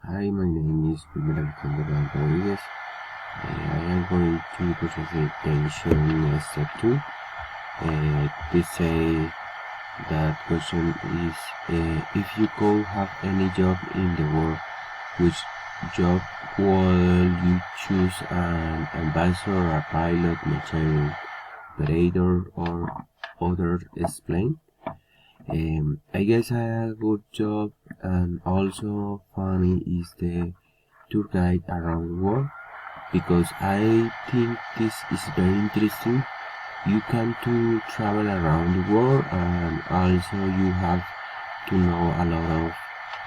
Hi, my name is Primera Alejandro Rodriguez. I am going to presentation step 2. To say that question is if you could have any job in the world, which job will you choose? An advisor, a pilot, mechanic, operator, or other? Explain. I guess a good job and also funny is the tour guide around the world, because I think this is very interesting. You can to travel around the world, and also you have to know a lot of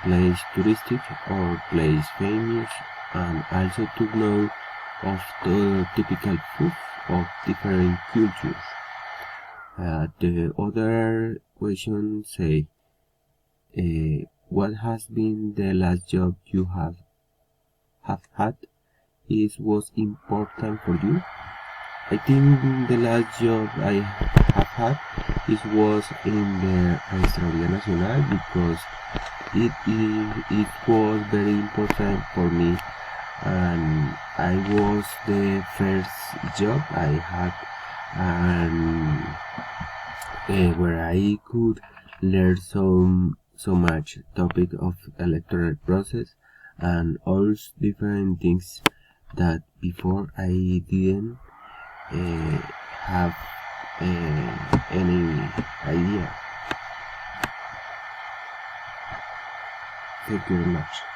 place touristic or place famous, and also to know of the typical food of different cultures. The other question say, what has been the last job you have had? Is was important for you? I think the last job I have had was in the Registraduría Nacional, because it was very important for me, and I was the first job I had, and where I could learn so much topic of electoral process and all different things that before I didn't have any idea. Thank you very much.